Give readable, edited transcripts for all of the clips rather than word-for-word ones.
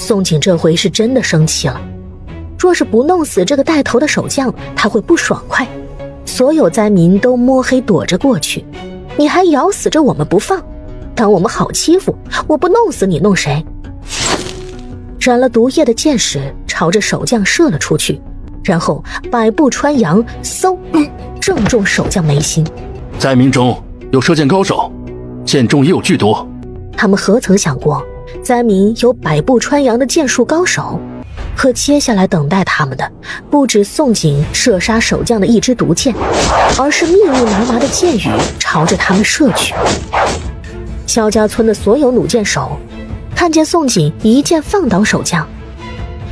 宋景这回是真的生气了，若是不弄死这个带头的守将，他会不爽快。所有灾民都摸黑躲着过去，你还咬死着我们不放，当我们好欺负，我不弄死你弄谁？染了毒液的箭矢朝着守将射了出去，然后百步穿杨，嗖，正中守将眉心。灾民中有射箭高手，箭中也有剧毒。他们何曾想过灾民有百步穿杨的剑术高手，可接下来等待他们的不止宋景射杀守将的一支毒箭，而是密密麻麻的箭雨朝着他们射去。萧家村的所有弩箭手看见宋景一箭放倒守将，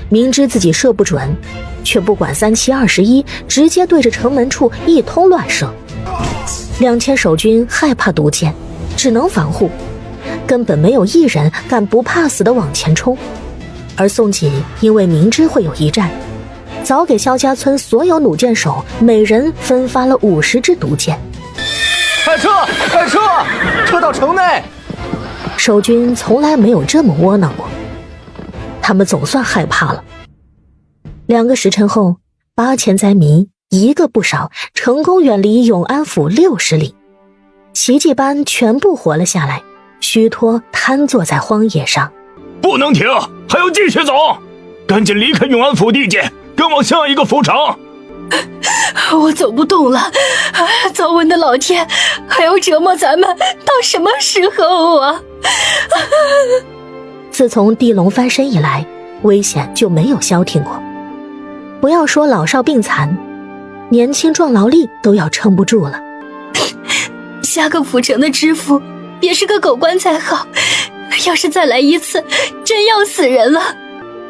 明知自己射不准，却不管3721，直接对着城门处一通乱射。2000守军害怕毒箭，只能防护，根本没有一人敢不怕死的往前冲。而宋锦因为明知会有一战，早给萧家村所有弩箭手每人分发了50支毒箭。快撤！快撤！撤到城内！守军从来没有这么窝囊过，他们总算害怕了。2个时辰后，8000灾民一个不少成功远离永安府60里，奇迹般全部活了下来，虚脱瘫坐在荒野上。不能停，还要继续走，赶紧离开永安府地界，赶往下一个府城。我走不动了，早晚的老天还要折磨咱们到什么时候啊？自从地龙翻身以来，危险就没有消停过。不要说老少病残，年轻壮劳力都要撑不住了。下个府城的知府别是个狗官才好，要是再来一次，真要死人了。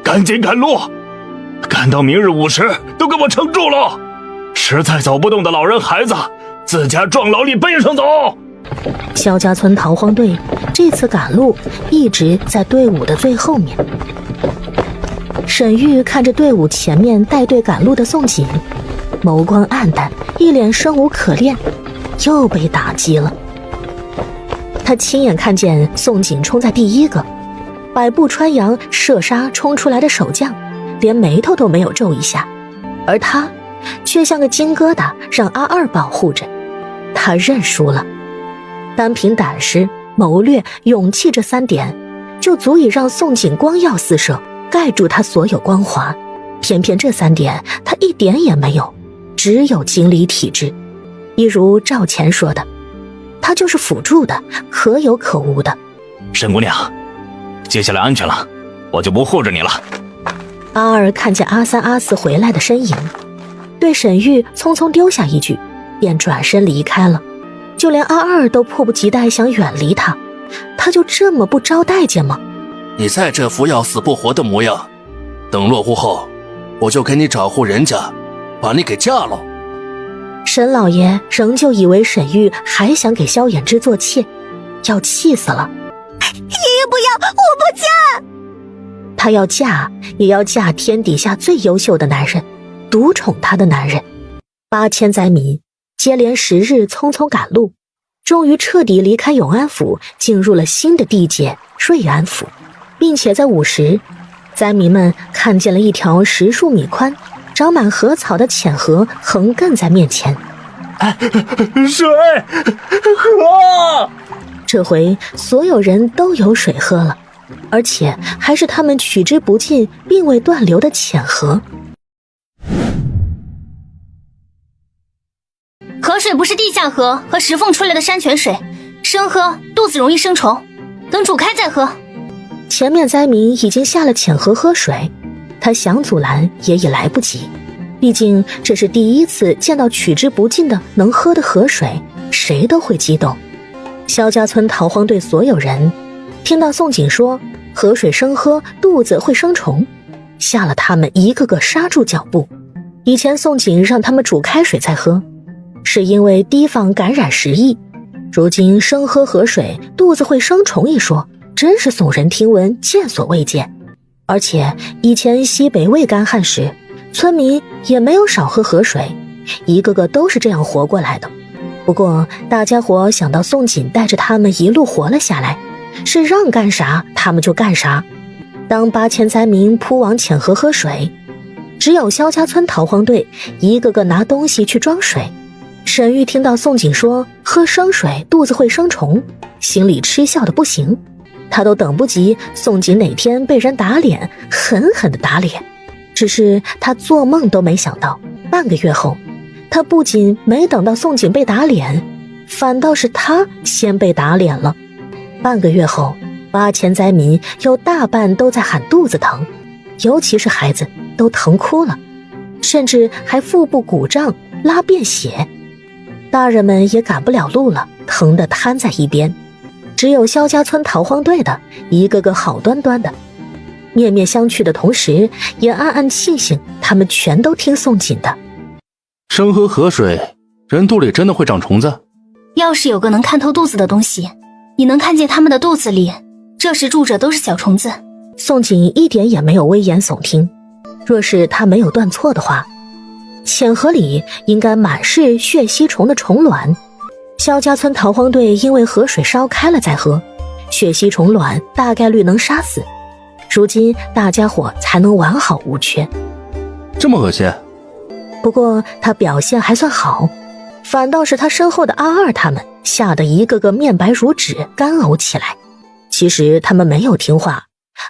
赶紧赶路，赶到明日午时都给我撑住了，实在走不动的老人孩子，自家壮劳力背上走。萧家村逃荒队这次赶路一直在队伍的最后面。沈玉看着队伍前面带队赶路的宋锦，眸光暗淡，一脸生无可恋，又被打击了。他亲眼看见宋锦冲在第一个，百步穿杨射杀冲出来的守将，连眉头都没有皱一下，而他却像个金疙瘩，让阿二保护着。他认输了。单凭胆识、谋略、勇气这3点，就足以让宋锦光耀四射，盖住他所有光华。偏偏这3点他一点也没有，只有经理体质。一如赵钱说的，他就是辅助的，可有可无的。沈姑娘，接下来安全了，我就不护着你了。阿二看见阿3、阿4回来的身影，对沈玉匆匆丢下一句，便转身离开了。就连阿二都迫不及待想远离他，他就这么不招待见吗？你再这副要死不活的模样，等落户后，我就给你找户人家，把你给嫁了。沈老爷仍旧以为沈玉还想给萧衍之做妾，要气死了。爷爷不要，我不嫁。他要嫁，也要嫁天底下最优秀的男人，独宠他的男人。8000灾民接连10日匆匆赶路，终于彻底离开永安府，进入了新的地界瑞安府，并且在午时，灾民们看见了一条10数米宽、长满禾草的浅河横亘在面前。水，喝！这回所有人都有水喝了，而且还是他们取之不尽并未断流的浅河。河水不是地下河和石缝出来的山泉水，生喝肚子容易生虫，等煮开再喝。前面灾民已经下了浅河喝水，他想阻拦也已来不及，毕竟这是第一次见到取之不尽的能喝的河水，谁都会激动。萧家村逃荒队所有人听到宋锦说河水生喝肚子会生虫，吓了他们一个个刹住脚步。以前宋锦让他们煮开水再喝，是因为提防感染食疫，如今生喝河水肚子会生虫一说，真是耸人听闻，见所未见。而且以前西北未干旱时，村民也没有少喝河水，一个个都是这样活过来的。不过大家伙想到宋锦带着他们一路活了下来，是让干啥他们就干啥。当8000灾民扑往浅河喝水，只有萧家村逃荒队一个个拿东西去装水。沈玉听到宋锦说喝生水肚子会生虫，心里嗤笑的不行。他都等不及宋锦哪天被人打脸，狠狠的打脸。只是他做梦都没想到，半个月后，他不仅没等到宋锦被打脸，反倒是他先被打脸了。半个月后，8000灾民有大半都在喊肚子疼，尤其是孩子都疼哭了，甚至还腹部鼓胀拉便血。大人们也赶不了路了，疼得瘫在一边。只有萧家村逃荒队的一个个好端端的，面面相觑的同时，也暗暗庆幸他们全都听宋锦的。生喝河水，人肚里真的会长虫子？要是有个能看透肚子的东西，你能看见他们的肚子里，这时住着都是小虫子。宋锦一点也没有危言耸听，若是他没有断错的话，浅河里应该满是血吸虫的虫卵。萧家村逃荒队因为河水烧开了再喝，血吸虫卵大概率能杀死，如今大家伙才能完好无缺。这么恶心？不过他表现还算好，反倒是他身后的阿二他们吓得一个个面白如纸，干呕起来。其实他们没有听话，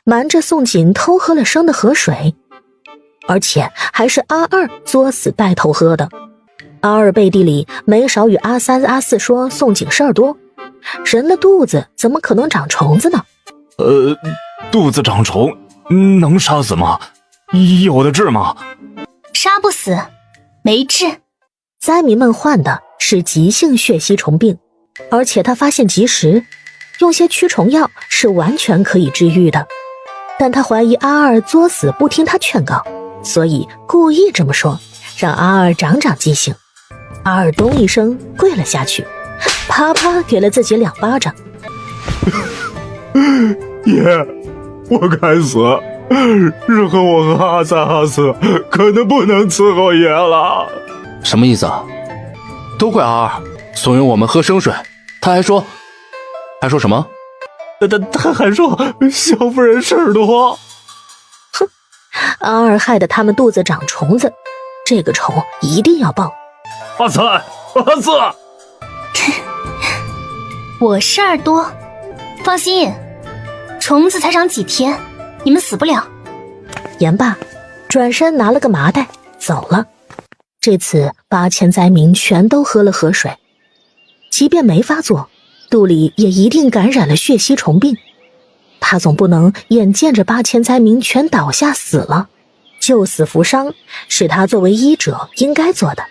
瞒着宋锦偷喝了生的河水，而且还是阿二作死带头喝的。阿二背地里没少与阿三阿四说宋锦事儿多，人的肚子怎么可能长虫子呢？肚子长虫能杀死吗？有的治吗？杀不死，没治。灾民们患的是急性血吸虫病，而且他发现及时，用些驱虫药是完全可以治愈的。但他怀疑阿二作死不听他劝告，所以故意这么说，让阿二长长记性。阿二咚一声跪了下去，啪啪给了自己2巴掌。爷，我该死，日后我和阿三阿四可能不能伺候爷了。什么意思啊？都怪阿二怂恿我们喝生水，他还说什么？他还说萧夫人事儿多。哼，阿二害得他们肚子长虫子，这个仇一定要报。阿三阿四，我事儿多，放心，虫子才长几天，你们死不了。言罢，转身拿了个麻袋走了。这次8000灾民全都喝了河水，即便没发作，肚里也一定感染了血吸虫病。他总不能眼见着8000灾民全倒下死了，救死扶伤是他作为医者应该做的。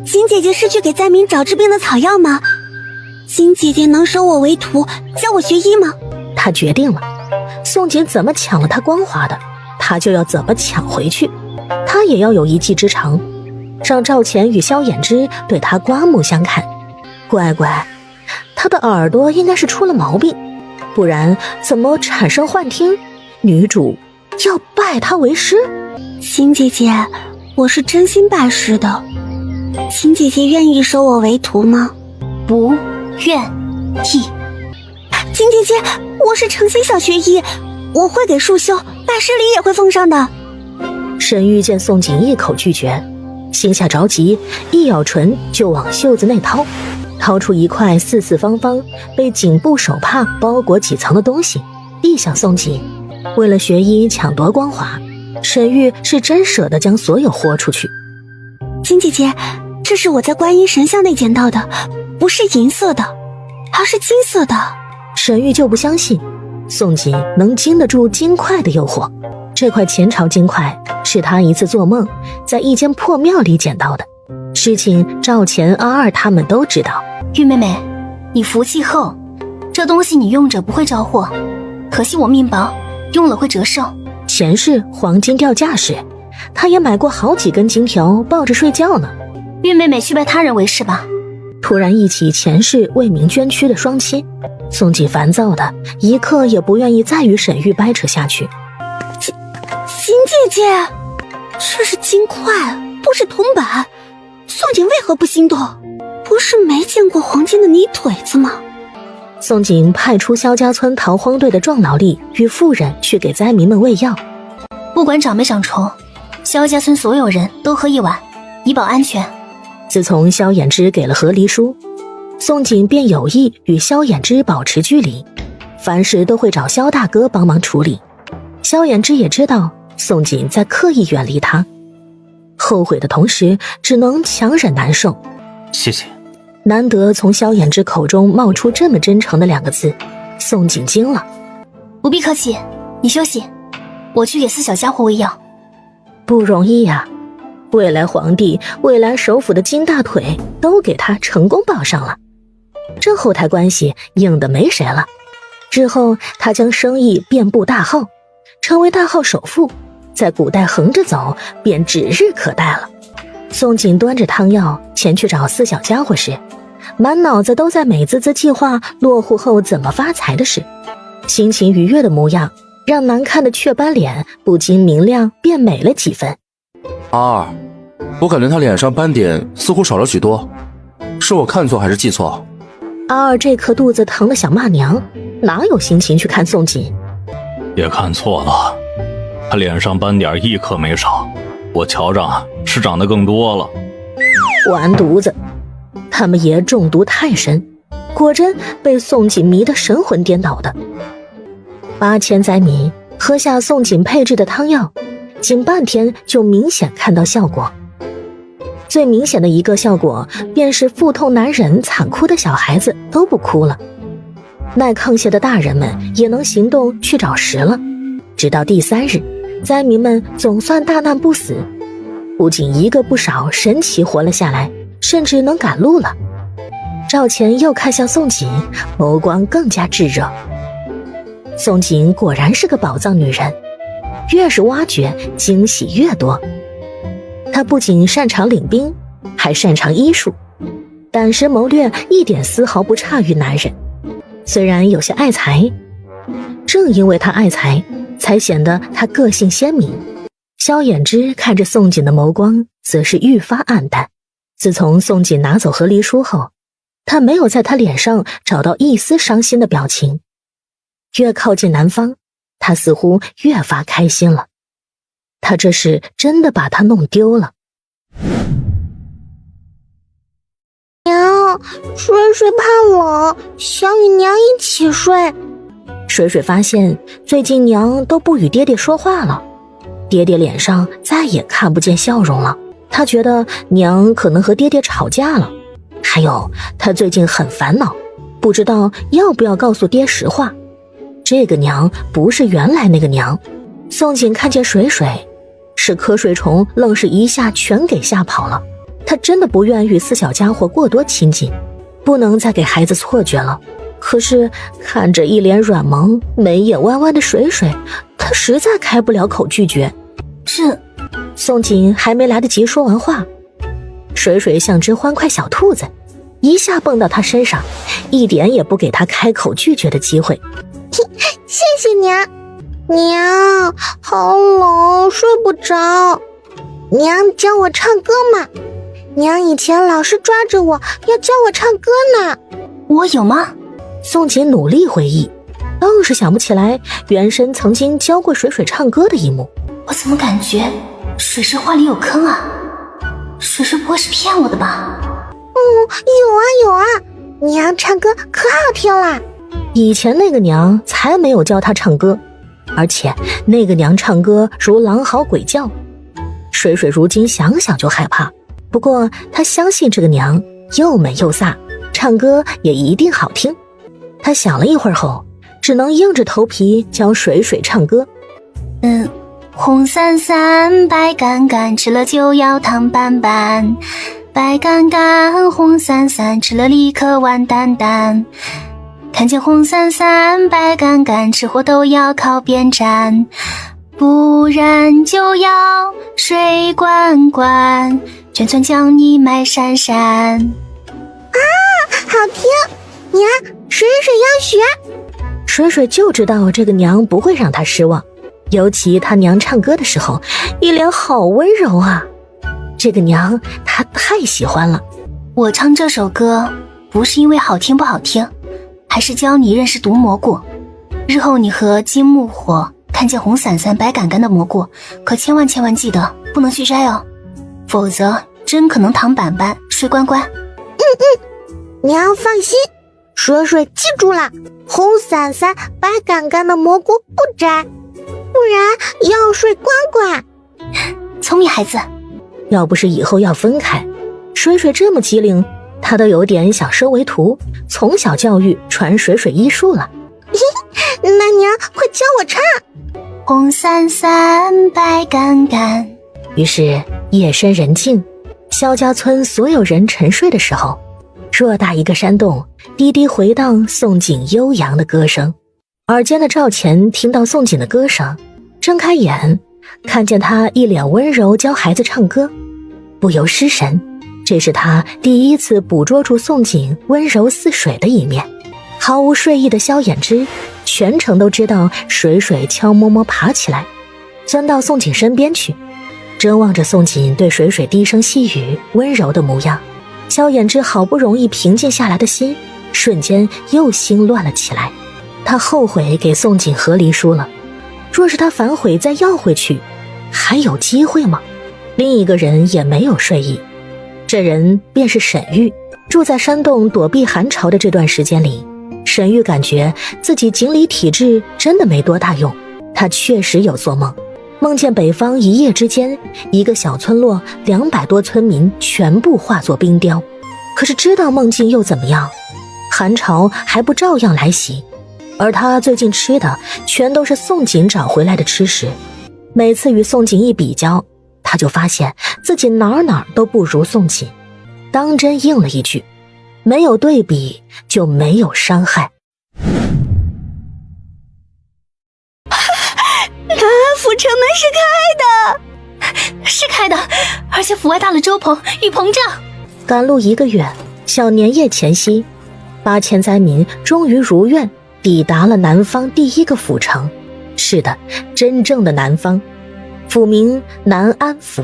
金姐姐是去给灾民找治病的草药吗？金姐姐能收我为徒，教我学医吗？他决定了，宋锦怎么抢了他光华的，他就要怎么抢回去。他也要有一技之长，让赵钱与萧衍之对他刮目相看。乖乖，他的耳朵应该是出了毛病，不然怎么产生幻听？女主要拜他为师？金姐姐，我是真心拜师的。金姐姐愿意收我为徒吗？不愿意。金姐姐，我是诚心想学医，我会给束修，拜师礼也会奉上的。沈玉见宋锦一口拒绝，心下着急，一咬唇就往袖子内掏出一块四四方方被颈部手帕包裹几层的东西，递向宋锦。为了学医抢夺光华，沈玉是真舍得将所有豁出去。金姐姐，这是我在观音神像内捡到的，不是银色的，而是金色的。沈玉就不相信宋锦能经得住金块的诱惑。这块前朝金块是他一次做梦在一间破庙里捡到的，事情赵钱阿二他们都知道。玉妹妹，你福气厚，这东西你用着不会招祸，可惜我命薄，用了会折寿。前世黄金掉价时，他也买过好几根金条抱着睡觉呢。玉妹妹去拜他人为师吧。突然忆起前世为民捐躯的双妻，宋锦烦躁的一刻也不愿意再与沈玉掰扯下去。金姐姐，这是金块，不是铜板，宋锦为何不心动？不是没见过黄金的泥腿子吗？宋锦派出萧家村逃荒队的壮劳力与妇人去给灾民们喂药。不管长没长虫，萧家村所有人都喝一碗，以保安全。自从萧衍之给了和离书，宋锦便有意与萧衍之保持距离，凡事都会找萧大哥帮忙处理。萧衍之也知道宋锦在刻意远离他，后悔的同时只能强忍难受。谢谢。难得从萧衍之口中冒出这么真诚的2个字，宋锦惊了。不必客气，你休息，我去给4小家伙喂药。不容易呀，未来皇帝、未来首辅的金大腿都给他成功抱上了，这后台关系硬得没谁了。日后他将生意遍布大号，成为大号首富，在古代横着走便指日可待了。宋锦端着汤药前去找4小家伙时，满脑子都在美滋滋计划落户后怎么发财的事，心情愉悦的模样让难看的雀斑脸不禁明亮变美了几分。阿二，我感觉他脸上斑点似乎少了许多，是我看错还是记错？阿二这颗肚子疼得想骂娘，哪有心情去看宋锦？别看错了，他脸上斑点1颗没少，我瞧着是长得更多了。完犊子，他们爷中毒太深，果真被宋锦迷得神魂颠倒的。8000灾民喝下宋锦配制的汤药，仅半天就明显看到效果。最明显的一个效果便是腹痛难忍、惨哭的小孩子都不哭了，耐炕些的大人们也能行动去找食了。直到第3日，灾民们总算大难不死，不仅一个不少神奇活了下来，甚至能赶路了。赵钱又看向宋锦，眸光更加炙热。宋锦果然是个宝藏女人，越是挖掘，惊喜越多。她不仅擅长领兵，还擅长医术，胆识谋略一点丝毫不差于男人。虽然有些爱财，正因为她爱财，才显得她个性鲜明。萧衍之看着宋锦的眸光则是愈发暗淡。自从宋锦拿走和离书后，他没有在他脸上找到一丝伤心的表情。越靠近南方，他似乎越发开心了。他这是真的把他弄丢了。娘，水水怕冷，想与娘一起睡。水水发现最近娘都不与爹爹说话了，爹爹脸上再也看不见笑容了。他觉得娘可能和爹爹吵架了，还有他最近很烦恼，不知道要不要告诉爹实话。这个娘不是原来那个娘。宋锦看见水水，是瞌睡虫愣是一下全给吓跑了。他真的不愿与4小家伙过多亲近，不能再给孩子错觉了。可是看着一脸软萌、眉眼弯弯的水水，他实在开不了口拒绝。宋锦还没来得及说完话，水水像只欢快小兔子，一下蹦到他身上，一点也不给他开口拒绝的机会。谢谢娘。娘，好冷，睡不着。娘教我唱歌嘛，娘以前老是抓着我要教我唱歌呢。我有吗？宋锦努力回忆，愣是想不起来原身曾经教过水水唱歌的一幕。我怎么感觉水水话里有坑啊？水水不会是骗我的吧？有啊，娘唱歌可好听啦。以前那个娘才没有教她唱歌，而且那个娘唱歌如狼嚎鬼叫，水水如今想想就害怕。不过她相信这个娘又美又飒，唱歌也一定好听。她想了一会儿后，只能硬着头皮教水水唱歌。红伞伞，白杆杆，吃了就要烫板板。白杆杆，红伞伞，吃了立刻完蛋蛋。看见红伞伞，白杆杆，吃货都要靠边站，不然就要水管管，圈圈将你埋闪闪。好听，娘，水水要学。水水就知道这个娘不会让她失望，尤其她娘唱歌的时候，一脸好温柔啊。这个娘她太喜欢了。我唱这首歌不是因为好听不好听，还是教你认识毒蘑菇。日后你和金木火看见红伞伞、白杆杆的蘑菇，可千万记得不能去摘哦，否则真可能躺板板睡关关。娘放心，水水记住了，红伞伞、白杆杆的蘑菇不摘，不然要睡关关。聪明孩子。要不是以后要分开，水水这么机灵，他都有点想收为徒，从小教育传水水医术了。那娘快教我唱。红伞伞，白杆杆。于是夜深人静，萧家村所有人沉睡的时候，偌大一个山洞低低回荡宋锦悠扬的歌声。耳尖的赵钱听到宋锦的歌声，睁开眼，看见他一脸温柔教孩子唱歌，不由失神。这是他第一次捕捉住宋锦温柔似水的一面。毫无睡意的萧衍之全程都知道水水悄摸摸爬起来，钻到宋锦身边去，真望着宋锦对水水低声细语温柔的模样。萧衍之好不容易平静下来的心瞬间又心乱了起来。他后悔给宋锦和离书了，若是他反悔再要回去，还有机会吗？另一个人也没有睡意，这人便是沈玉。住在山洞躲避寒潮的这段时间里，沈玉感觉自己锦鲤体质真的没多大用。他确实有做梦，梦见北方一夜之间，一个小村落200多村民全部化作冰雕。可是知道梦境又怎么样？寒潮还不照样来袭。而他最近吃的全都是宋锦找回来的吃食，每次与宋锦一比较，他就发现自己哪都不如宋锦，当真应了一句：没有对比就没有伤害。府城门是开的，而且府外大了周棚与膨胀。赶路1个月，小年夜前夕，8000灾民终于如愿抵达了南方第一个府城。是的，真正的南方，府名南安府。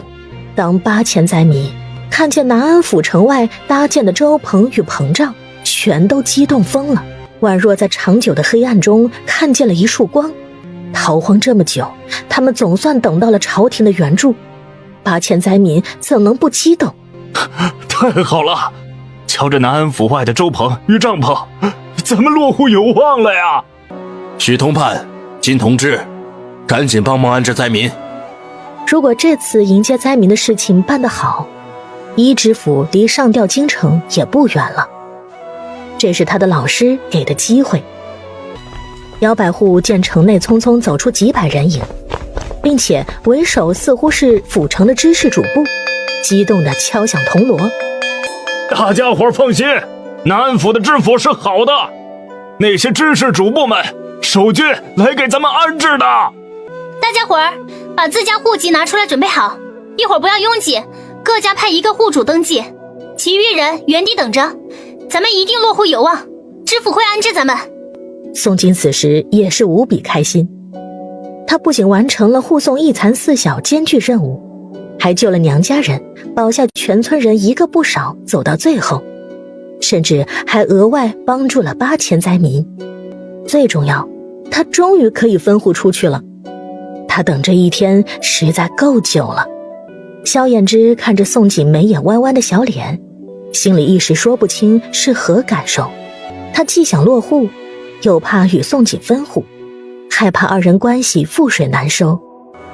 当8000灾民看见南安府城外搭建的周棚与膨胀，全都激动疯了，宛若在长久的黑暗中看见了一束光。逃荒这么久，他们总算等到了朝廷的援助，8000灾民怎能不激动？太好了，瞧着南安府外的周棚与帐篷，咱们落户有望了呀！许通判、金同志，赶紧帮忙安置灾民。如果这次迎接灾民的事情办得好，一知府离上调京城也不远了。这是他的老师给的机会。姚百户见城内匆匆走出几百人影，并且为首似乎是府城的知事主簿，激动地敲响铜锣。大家伙放心，南安府的知府是好的，那些知事主簿们守军来给咱们安置的。大家伙儿把自家户籍拿出来准备好，一会儿不要拥挤，各家派1个户主登记，其余人原地等着，咱们一定落户有望，知府会安置咱们。宋锦此时也是无比开心，他不仅完成了护送1残4小艰巨任务，还救了娘家人，保下全村人一个不少走到最后，甚至还额外帮助了8000灾民。最重要，他终于可以分户出去了。他等这一天实在够久了。萧衍之看着宋锦眉眼弯弯的小脸，心里一时说不清是何感受。他既想落户，又怕与宋锦分户，害怕2人关系覆水难收。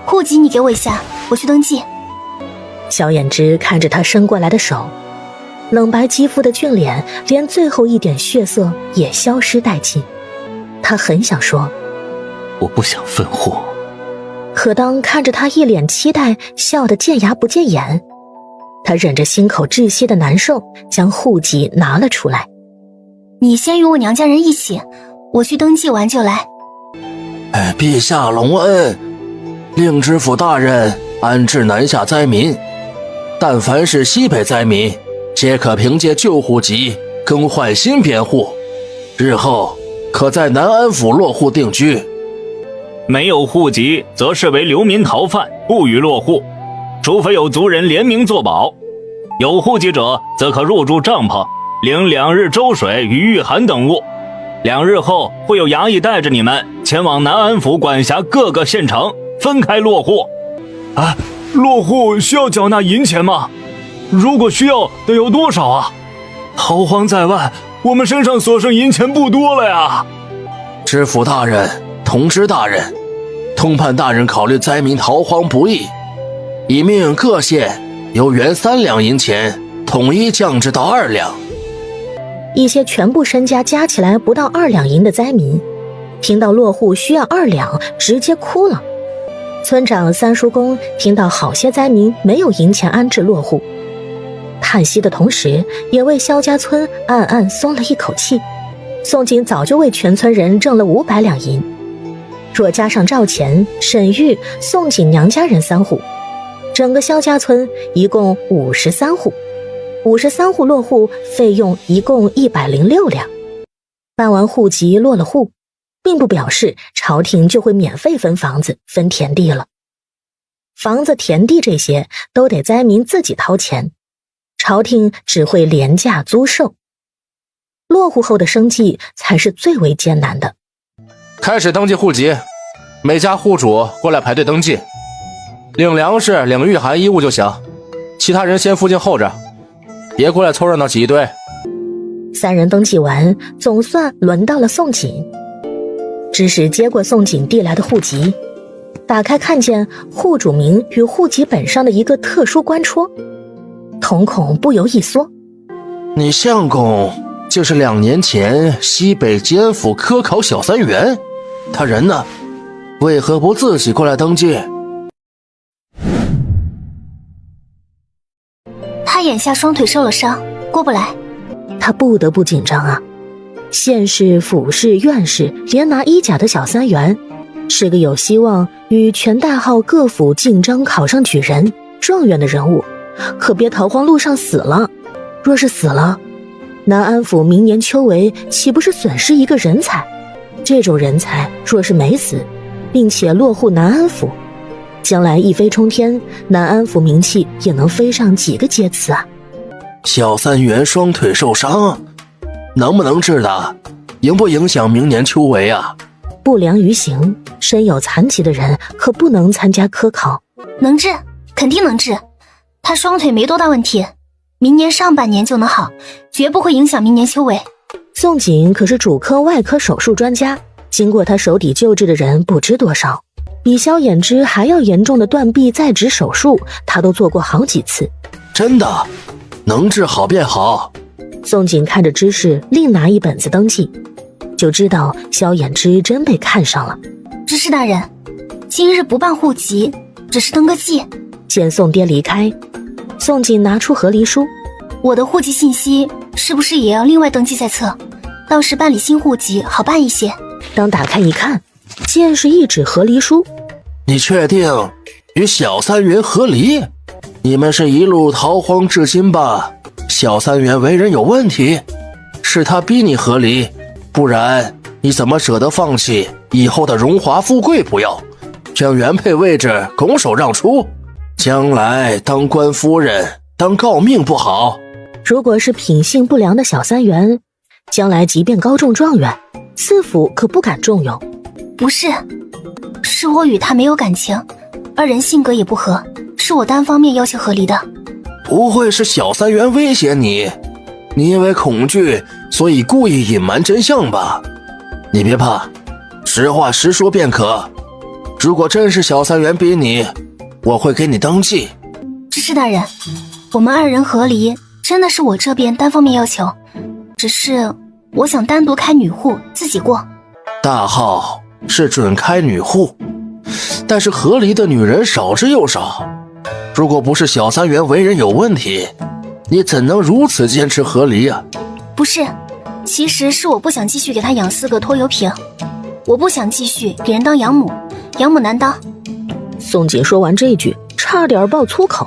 户籍你给我一下，我去登记。萧衍之看着他伸过来的手，冷白肌肤的俊脸连最后一点血色也消失殆尽。他很想说我不想分户，可当看着他一脸期待，笑得见牙不见眼，他忍着心口窒息的难受，将户籍拿了出来。你先与我娘家人一起，我去登记完就来。陛下隆恩，令知府大人安置南下灾民，但凡是西北灾民，皆可凭借旧户籍更换新编户，日后可在南安府落户定居。没有户籍则视为流民逃犯，不予落户，除非有族人联名作保。有户籍者则可入住帐篷，领2日粥水与御寒等物。2日后会有衙役带着你们前往南安府管辖各个县城，分开落户。啊，落户需要缴纳银钱吗？如果需要，得有多少啊？逃荒在外，我们身上所剩银钱不多了呀。知府大人、同知大人、通判大人考虑灾民逃荒不易，已命各县由原3两银钱统一降至到2两。一些全部身家加起来不到2两银的灾民，听到落户需要2两，直接哭了。村长三叔公听到好些灾民没有银钱安置落户，叹息的同时，也为萧家村暗暗松了一口气。宋锦早就为全村人挣了500两银，若加上赵钱、沈玉、宋锦娘家人3户，整个萧家村一共53户。53户落户费用一共106两。办完户籍落了户，并不表示朝廷就会免费分房子分田地了。房子田地这些都得灾民自己掏钱，朝廷只会廉价租售。落户后的生计才是最为艰难的。开始登记户籍，每家户主过来排队登记，领粮食、领御寒衣物就行，其他人先附近候着，别过来凑热闹挤一堆。3人登记完，总算轮到了宋锦。知识接过宋锦递来的户籍，打开看见户主名与户籍本上的一个特殊关戳，瞳孔不由一缩。你相公就是2年前西北监府科考小3员，他人呢？为何不自己过来登记？他眼下双腿受了伤，过不来。他不得不紧张啊！县市、府市、院士连拿1甲的小3员，是个有希望与全大号各府竞争考上举人、状元的人物，可别逃荒路上死了。若是死了，南安府明年秋闱岂不是损失一个人才？这种人才若是没死，并且落户南安府，将来一飞冲天，南安府名气也能飞上几个阶次啊！小3员双腿受伤，能不能治的？影不影响明年秋闱啊？不良于行，身有残疾的人可不能参加科考。能治，肯定能治。他双腿没多大问题，明年上半年就能好，绝不会影响明年秋闱。宋锦可是主科外科手术专家，经过他手底救治的人不知多少，比萧衍之还要严重的断臂再植手术，他都做过好几次。真的，能治好便好。宋锦看着知识，另拿一本子登记，就知道萧衍之真被看上了。知识大人，今日不办户籍，只是登个记。见宋爹离开，宋锦拿出和离书。我的户籍信息是不是也要另外登记在册？到时办理新户籍好办一些。当打开一看，见是一纸和离书。你确定与小3员和离？你们是一路逃荒至今吧？小3员为人有问题，是他逼你和离，不然你怎么舍得放弃以后的荣华富贵不要，将原配位置拱手让出？将来当官夫人、当诰命不好。如果是品性不良的小3员，将来即便高中状元，赐府可不敢重用。不是，是我与他没有感情，2人性格也不合，是我单方面要求和离的。不会是小3员威胁你，你因为恐惧所以故意隐瞒真相吧？你别怕，实话实说便可。如果真是小3员逼你，我会给你登记。知识大人，我们2人和离真的是我这边单方面要求，只是我想单独开女户自己过。大号是准开女户，但是和离的女人少之又少。如果不是小3员为人有问题，你怎能如此坚持和离啊？不是，其实是我不想继续给他养4个拖油瓶，我不想继续给人当养母，养母难当。宋锦说完这句，差点爆粗口。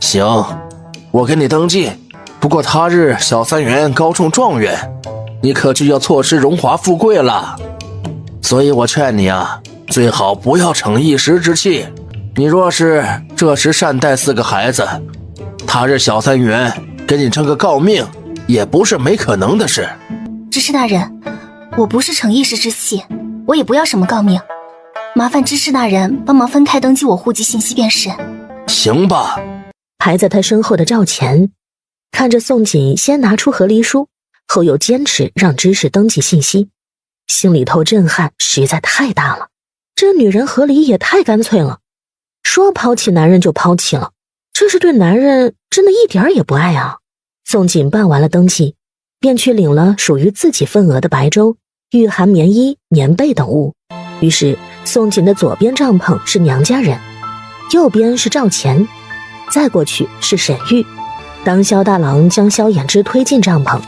行，我给你登记，不过他日小3员高中状元，你可就要错失荣华富贵了。所以我劝你啊，最好不要逞一时之气。你若是这时善待4个孩子，他日小3员给你争个诰命，也不是没可能的事。知识大人，我不是逞一时之气，我也不要什么诰命，麻烦知事大人帮忙分开登记我户籍信息便是。行吧。排在他身后的赵钱看着宋锦先拿出和离书，后又坚持让知识登记信息，心里头震撼实在太大了。这女人和离也太干脆了，说抛弃男人就抛弃了，这是对男人真的一点也不爱啊。宋锦办完了登记，便去领了属于自己份额的白粥、御寒棉衣、棉被等物。于是宋锦的左边帐篷是娘家人，右边是赵钱，再过去是沈玉。当萧大郎将萧衍之推进帐篷，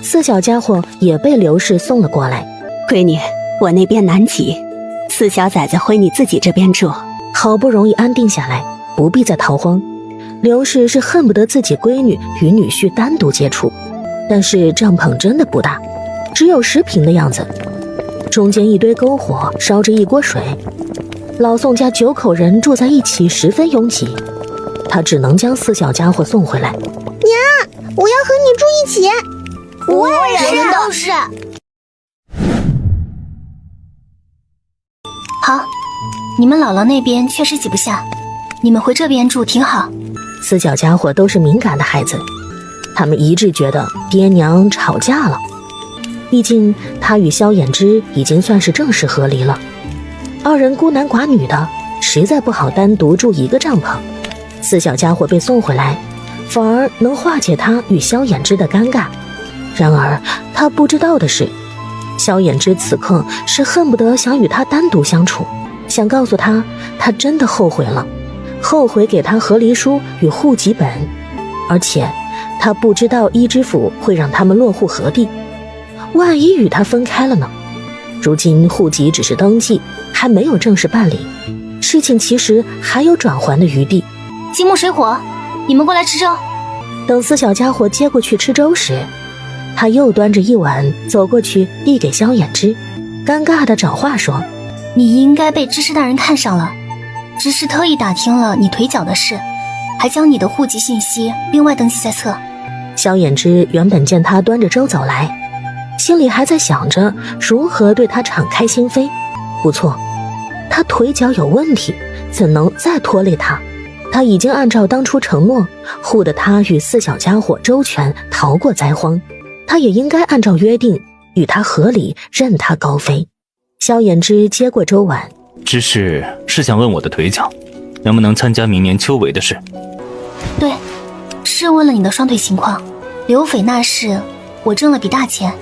四小家伙也被刘氏送了过来。闺女，我那边难挤，四小崽子回你自己这边住。好不容易安定下来，不必再逃荒。刘氏是恨不得自己闺女与女婿单独接触，但是帐篷真的不大，只有10平的样子，中间一堆篝火烧着一锅水，老宋家9口人住在一起十分拥挤，他只能将四小家伙送回来。娘，我要和你住一起。我也都是。好，你们姥姥那边确实挤不下，你们回这边住挺好。四小家伙都是敏感的孩子，他们一致觉得爹娘吵架了。毕竟他与萧衍之已经算是正式和离了，二人孤男寡女的，实在不好单独住一个帐篷。四小家伙被送回来，反而能化解他与萧衍之的尴尬。然而他不知道的是，萧衍之此刻是恨不得想与他单独相处，想告诉他，他真的后悔了，后悔给他和离书与户籍本，而且他不知道一知府会让他们落户何地，万一与他分开了呢？如今户籍只是登记，还没有正式办理，事情其实还有转圜的余地。金木水火，你们过来吃粥。等四小家伙接过去吃粥时，他又端着一碗走过去递给萧衍之，尴尬地找话说：你应该被知事大人看上了，知事特意打听了你腿脚的事，还将你的户籍信息另外登记在册。萧衍之原本见他端着粥走来，心里还在想着如何对他敞开心扉。不错，他腿脚有问题，怎能再拖累他？他已经按照当初承诺护得他与四小家伙周全逃过灾荒，他也应该按照约定与他和离，任他高飞。萧衍之接过粥碗，知事是想问我的腿脚能不能参加明年秋闱的事？对，是问了你的双腿情况。刘匪那事我挣了笔大钱，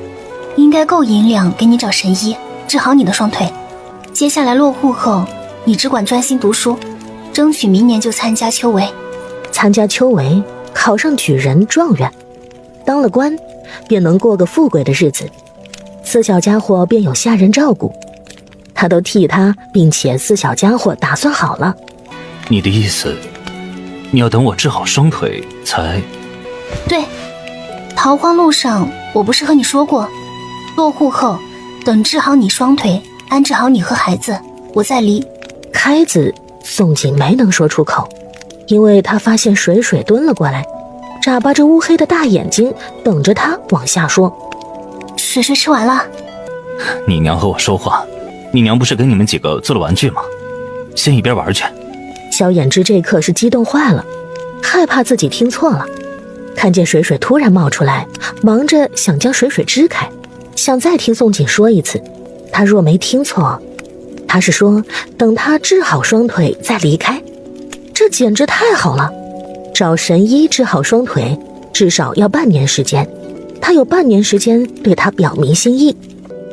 应该够银两给你找神医治好你的双腿。接下来落户后，你只管专心读书，争取明年就参加秋闱。参加秋闱，考上举人、状元，当了官，便能过个富贵的日子。四小家伙便有下人照顾，他都替他并且四小家伙打算好了。你的意思，你要等我治好双腿才……对，逃荒路上我不是和你说过，落户后等治好你双腿，安置好你和孩子，我再离。开子宋锦没能说出口，因为他发现水水蹲了过来，眨巴着乌黑的大眼睛等着他往下说。水水吃完了。你娘和我说话，你娘不是给你们几个做了玩具吗？先一边玩去。萧衍之这刻是激动坏了，害怕自己听错了，看见水水突然冒出来，忙着想将水水支开，想再听宋锦说一次。他若没听错，他是说等他治好双腿再离开，这简直太好了。找神医治好双腿至少要半年时间，他有半年时间对他表明心意。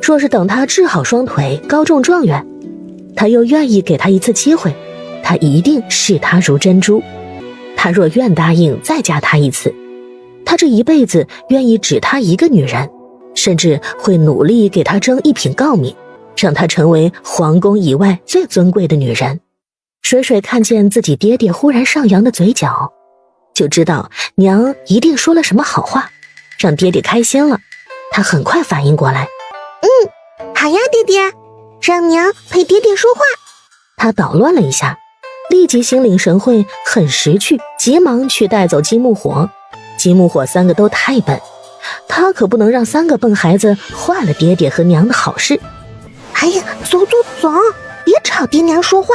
若是等他治好双腿高中状元，他又愿意给他一次机会，他一定视他如珍珠。他若愿答应再加他一次，他这一辈子愿意只他一个女人，甚至会努力给他争一品诰命，让他成为皇宫以外最尊贵的女人。水水看见自己爹爹忽然上扬的嘴角，就知道娘一定说了什么好话，让爹爹开心了。他很快反应过来，好呀，爹爹，让娘陪爹爹说话。他捣乱了一下，立即心领神会，很识趣，急忙去带走金木火。金木火3个都太笨，他可不能让3个笨孩子坏了爹爹和娘的好事。哎呀，走走走，别吵爹娘说话。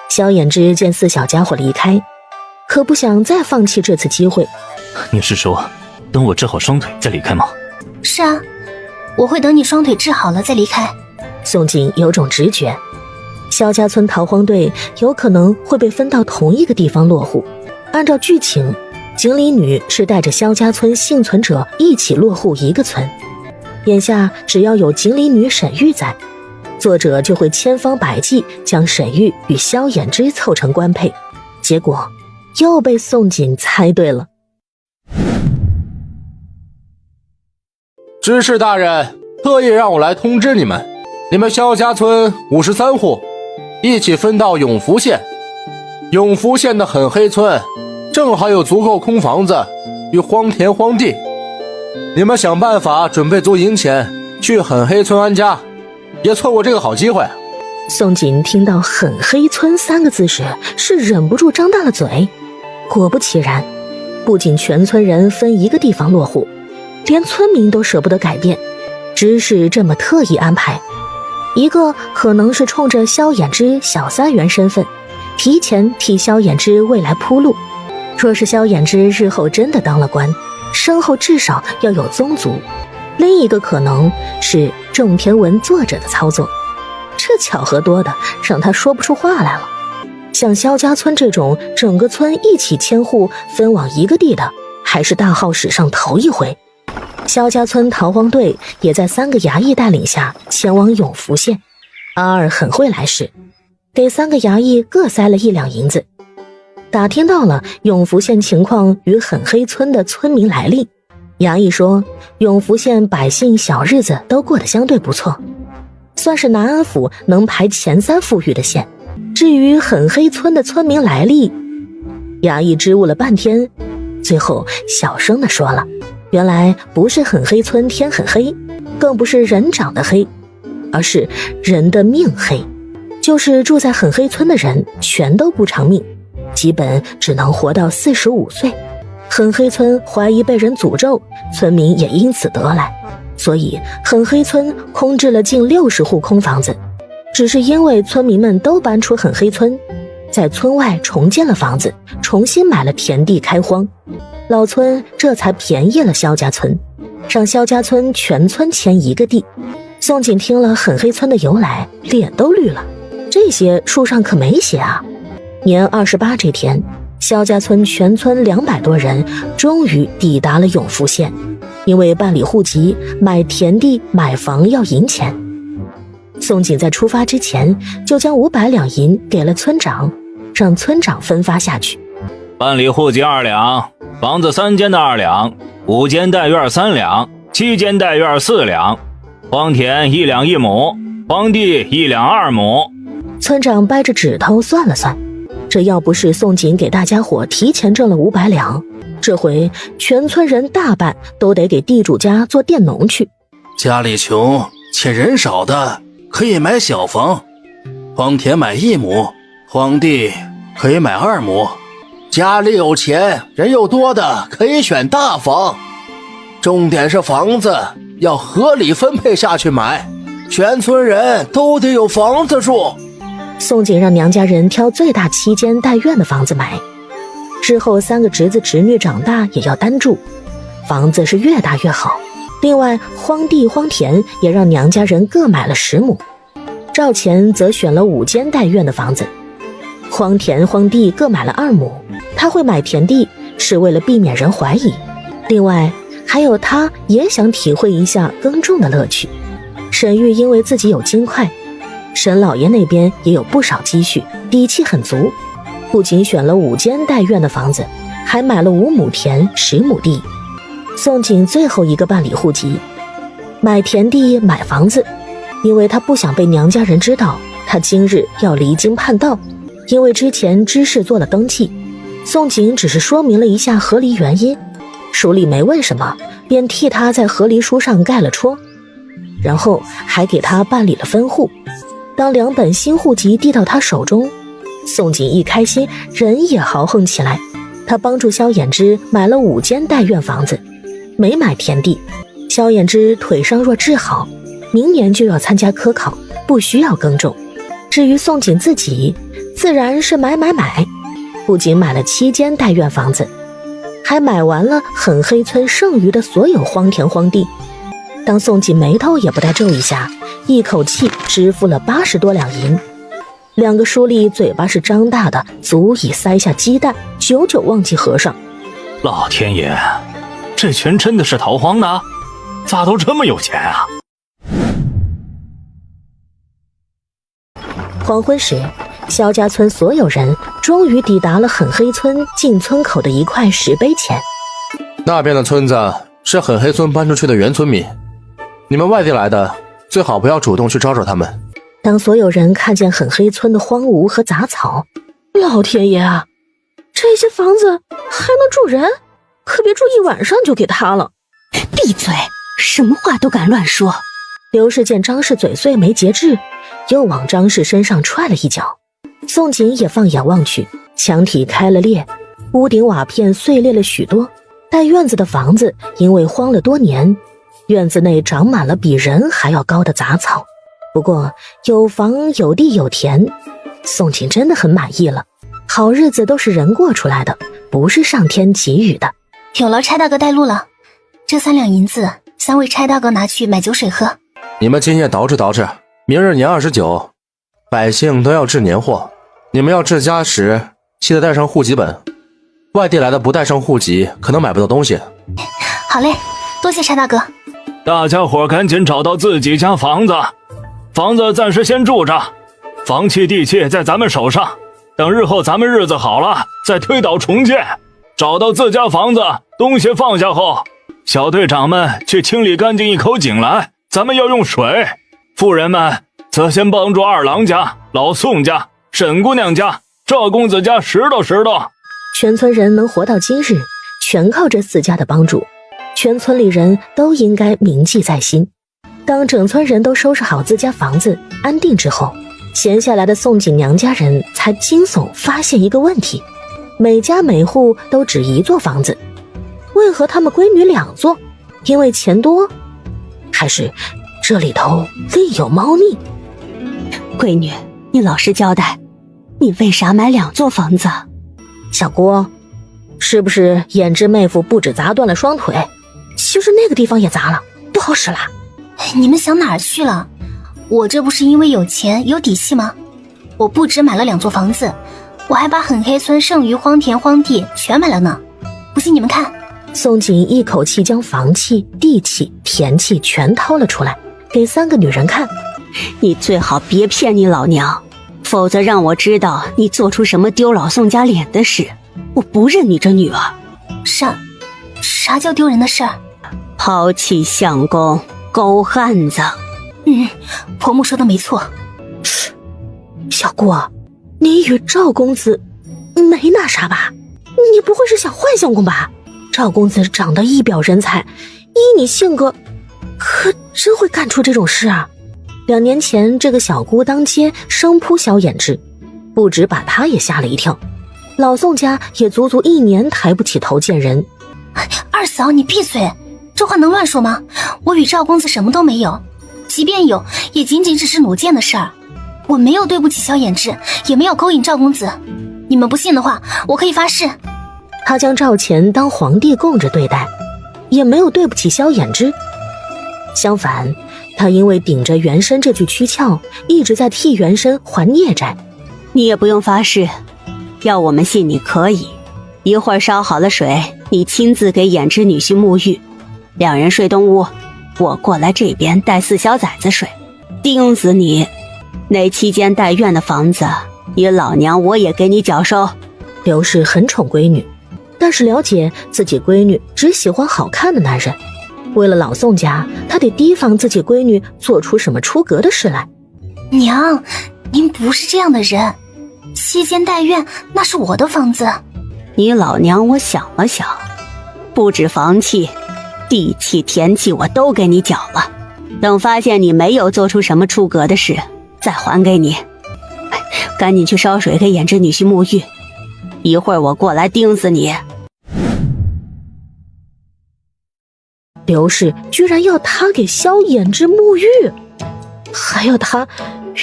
萧衍之见4小家伙离开，可不想再放弃这次机会。你是说等我治好双腿再离开吗？是啊，我会等你双腿治好了再离开。宋锦有种直觉，萧家村逃荒队有可能会被分到同一个地方落户。按照剧情，锦鲤女是带着萧家村幸存者一起落户一个村。眼下只要有锦鲤女沈玉在，作者就会千方百计将沈玉与萧衍之凑成官配。结果又被宋锦猜对了。知事大人特意让我来通知你们，你们萧家村53户一起分到永福县。永福县的狠黑村正好有足够空房子与荒田荒地，你们想办法准备足银钱去狠黑村安家，别错过这个好机会。宋锦听到狠黑村3个字时，是忍不住张大了嘴。果不其然，不仅全村人分一个地方落户，连村民都舍不得改变。知事这么特意安排，一个可能是冲着萧衍之小3元身份，提前替萧衍之未来铺路。若是萧衍之日后真的当了官，身后至少要有宗族。另一个可能是种田文作者的操作，这巧合多的让他说不出话来了。像萧家村这种整个村一起迁户分往一个地的，还是大号史上头一回。萧家村逃荒队也在3个衙役带领下前往永福县。阿二很会来事，给3个衙役各塞了1两银子。打听到了永福县情况与狠黑村的村民来历，衙役说永福县百姓小日子都过得相对不错，算是南安府能排前3富裕的县。至于狠黑村的村民来历，衙役支吾了半天，最后小声地说了，原来不是狠黑村天很黑，更不是人长得黑，而是人的命黑，就是住在狠黑村的人全都不长命，基本只能活到45岁。狠黑村怀疑被人诅咒，村民也因此得来，所以狠黑村空置了近60户空房子。只是因为村民们都搬出狠黑村，在村外重建了房子，重新买了田地开荒，老村这才便宜了萧家村，让萧家村全村迁一个地。宋锦听了狠黑村的由来，脸都绿了，这些书上可没写啊。年28这天，萧家村全村200多人终于抵达了永福县，因为办理户籍、买田地、买房要银钱。宋锦在出发之前就将500两银给了村长，让村长分发下去。办理户籍2两，房子3间的2两，5间带院3两，7间带院4两，荒田1两1亩，荒地1两2亩。村长掰着指头算了算，这要不是宋锦给大家伙提前挣了500两，这回全村人大半都得给地主家做佃农去。家里穷且人少的可以买小房，荒田买1亩，荒地可以买2亩，家里有钱人又多的可以选大房。重点是房子要合理分配下去买，全村人都得有房子住。宋锦让娘家人挑最大7间带院的房子买，之后3个侄子侄女长大也要单住，房子是越大越好。另外荒地荒田也让娘家人各买了10亩，赵钱则选了5间带院的房子，荒田荒地各买了2亩。他会买田地是为了避免人怀疑，另外还有他也想体会一下耕种的乐趣。沈玉因为自己有金块，沈老爷那边也有不少积蓄，底气很足，不仅选了5间带院的房子，还买了5亩田10亩地。宋锦最后一个办理户籍，买田地买房子，因为他不想被娘家人知道他今日要离京叛道。因为之前知事做了登记，宋锦只是说明了一下和离原因，署里没问什么，便替他在和离书上盖了戳，然后还给他办理了分户。当2本新户籍递到他手中，宋锦一开心，人也豪横起来。他帮助萧衍之买了5间带院房子，没买田地，萧衍之腿伤若治好，明年就要参加科考，不需要耕种。至于宋锦自己，自然是买，不仅买了7间代院房子，还买完了狠黑村剩余的所有荒田荒地。当宋锦眉头也不带皱一下，一口气支付了80多两银。2个书吏嘴巴是张大的，足以塞下鸡蛋，久久忘记合上。老天爷，这群真的是逃荒的？咋都这么有钱啊？黄昏时，萧家村所有人终于抵达了狠黑村进村口的一块石碑前。那边的村子是狠黑村搬出去的原村民，你们外地来的最好不要主动去招惹他们。当所有人看见狠黑村的荒芜和杂草，老天爷啊，这些房子还能住人？可别住一晚上就给塌了。闭嘴，什么话都敢乱说。刘氏见张氏嘴碎没节制，又往张氏身上踹了一脚。宋锦也放眼望去，墙体开了裂，屋顶瓦片碎裂了许多。带院子的房子因为荒了多年，院子内长满了比人还要高的杂草。不过有房有地有田，宋锦真的很满意了。好日子都是人过出来的，不是上天给予的。有劳差大哥带路了，这3两银子，3位差大哥拿去买酒水喝。你们今夜捯饬，明日年29，百姓都要置年货，你们要置家时记得带上户籍本，外地来的不带上户籍可能买不到东西。好嘞，多谢差大哥。大家伙赶紧找到自己家房子，房子暂时先住着，房契地契在咱们手上，等日后咱们日子好了再推倒重建。找到自家房子，东西放下后，小队长们去清理干净一口井来，咱们要用水。妇人们则先帮助二郎家、老宋家、沈姑娘家、赵公子家拾掇。全村人能活到今日，全靠这4家的帮助，全村里人都应该铭记在心。当整村人都收拾好自家房子安定之后，闲下来的宋锦娘家人才惊悚发现一个问题，每家每户都只1座房子，为何他们闺女2座？因为钱多，还是这里头另有猫腻？闺女，你老实交代，你为啥买2座房子？小姑，是不是胭脂妹夫不止砸断了双腿，其实那个地方也砸了，不好使了？你们想哪儿去了？我这不是因为有钱有底气吗？我不止买了2座房子，我还把狠黑村剩余荒田荒地全买了呢。不信你们看。宋锦一口气将房契、地契、田契全掏了出来，给3个女人看。你最好别骗你老娘，否则让我知道你做出什么丢老宋家脸的事，我不认你这女儿。啥叫丢人的事儿？抛弃相公，狗汉子。婆母说的没错。小姑，你与赵公子没那啥吧？你不会是想换相公吧？赵公子长得一表人才，依你性格，可真会干出这种事啊！2年前这个小姑当街生扑萧衍之，不止把他也吓了一跳，老宋家也足足1年抬不起头见人。二嫂，你闭嘴，这话能乱说吗？我与赵公子什么都没有，即便有，也仅仅只是弩箭的事儿。我没有对不起萧衍之，也没有勾引赵公子。你们不信的话，我可以发誓。他将赵钱当皇帝供着对待，也没有对不起萧衍之。相反，他因为顶着原身这句躯壳，一直在替原身还孽债。你也不用发誓，要我们信你可以。一会儿烧好了水，你亲自给衍之女婿沐浴，2人睡东屋，我过来这边带4小崽子睡，盯死你！那7间带院的房子，你老娘我也给你缴收。刘氏很宠闺女，但是了解自己闺女只喜欢好看的男人，为了老宋家，他得提防自己闺女做出什么出格的事来。娘，您不是这样的人，7间带院那是我的房子。你老娘我想了想，不止房契、地契、田契我都给你缴了，等发现你没有做出什么出格的事，再还给你。赶紧去烧水给衍之女婿沐浴，一会儿我过来盯死你。刘氏居然要他给萧衍之沐浴，还要他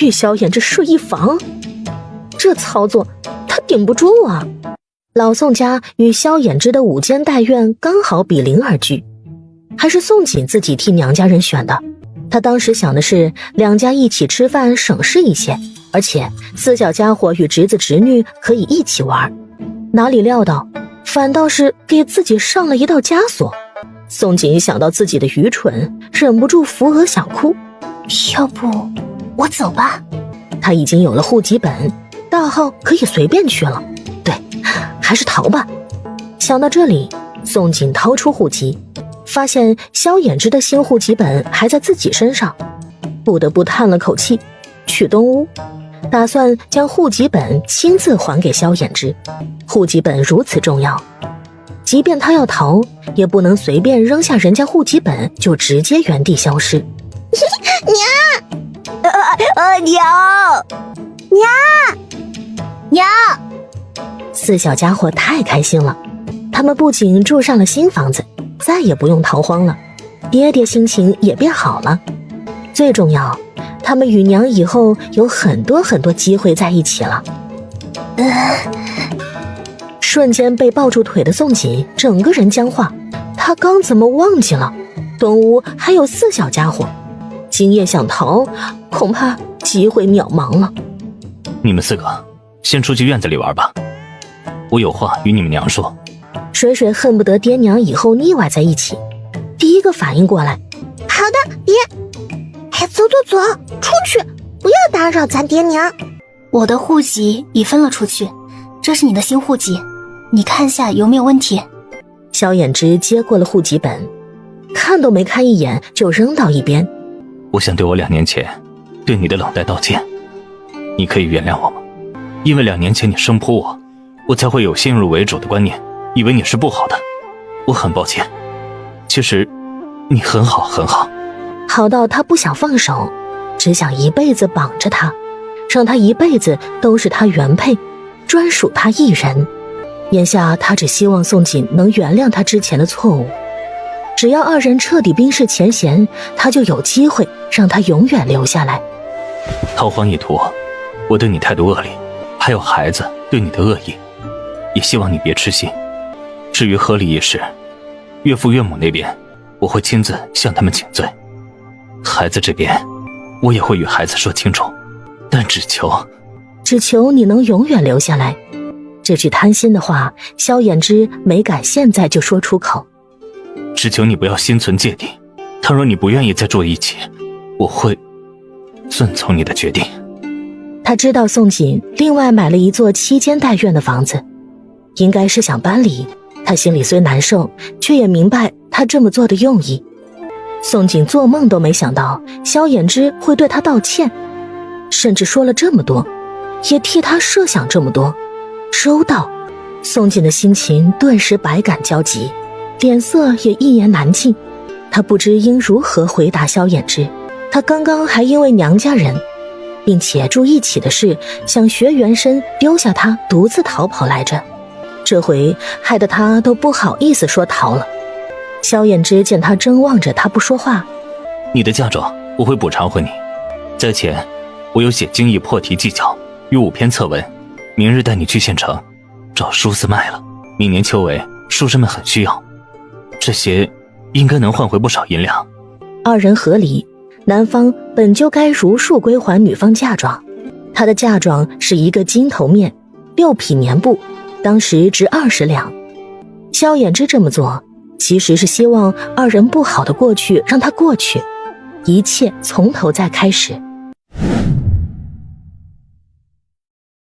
与萧衍之睡一房，这操作他顶不住啊！老宋家与萧衍之的5间代院刚好比邻而居，还是宋锦自己替娘家人选的。他当时想的是2家一起吃饭省事一些，而且4小家伙与侄子侄女可以一起玩，哪里料到反倒是给自己上了一道枷锁。宋锦想到自己的愚蠢，忍不住扶额想哭。要不我走吧？他已经有了户籍本，大号可以随便去了。对，还是逃吧。想到这里，宋锦掏出户籍，发现萧衍之的新户籍本还在自己身上，不得不叹了口气，去东屋，打算将户籍本亲自还给萧衍之。户籍本如此重要，即便他要逃，也不能随便扔下人家户籍本就直接原地消失。娘4小家伙太开心了，他们不仅住上了新房子，再也不用逃荒了，爹爹心情也变好了。最重要，他们与娘以后有很多机会在一起了。瞬间被抱住腿的宋锦整个人僵化，他刚怎么忘记了东屋还有4小家伙，今夜想逃，恐怕机会渺茫了。你们4个先出去院子里玩吧，我有话与你们娘说。水水恨不得爹娘以后腻歪在一起，第一个反应过来。好的，爹。哎，走，出去，不要打扰咱爹娘。我的户籍已分了出去，这是你的新户籍，你看下有没有问题？萧衍之接过了户籍本，看都没看一眼就扔到一边。我想对我2年前对你的冷淡道歉，你可以原谅我吗？因为2年前你生扑我才会有先入为主的观念，以为你是不好的。我很抱歉，其实你很好很好，好到他不想放手，只想一辈子绑着他，让他一辈子都是他原配，专属他一人。眼下他只希望宋锦能原谅他之前的错误，只要2人彻底冰释前嫌，他就有机会让他永远留下来。逃荒一途，我对你态度恶劣，还有孩子对你的恶意，也希望你别痴心。至于合理一事，岳父岳母那边我会亲自向他们请罪，孩子这边我也会与孩子说清楚，但只求你能永远留下来。这句贪心的话，萧衍之没敢现在就说出口。只求你不要心存芥蒂，倘若你不愿意再住一起，我会遵从你的决定。他知道宋锦另外买了一座7间代院的房子，应该是想搬离。他心里虽难受，却也明白他这么做的用意。宋锦做梦都没想到萧衍之会对他道歉，甚至说了这么多，也替他设想这么多，周到。宋锦的心情顿时百感交集，脸色也一言难尽。他不知应如何回答萧衍之。他刚刚还因为娘家人并且住一起的事，想学原身丢下他独自逃跑来着，这回害得他都不好意思说逃了。萧衍之见他正望着他不说话，你的嫁妆我会补偿回你，在前我有写精益破题技巧与5篇策文，明日带你去县城找书丝卖了，明年秋闱书生们很需要，这些应该能换回不少银两。2人合理，男方本就该如数归还女方嫁妆。他的嫁妆是一个金头面6匹棉布，当时值20两。萧衍之这么做其实是希望2人不好的过去让他过去，一切从头再开始。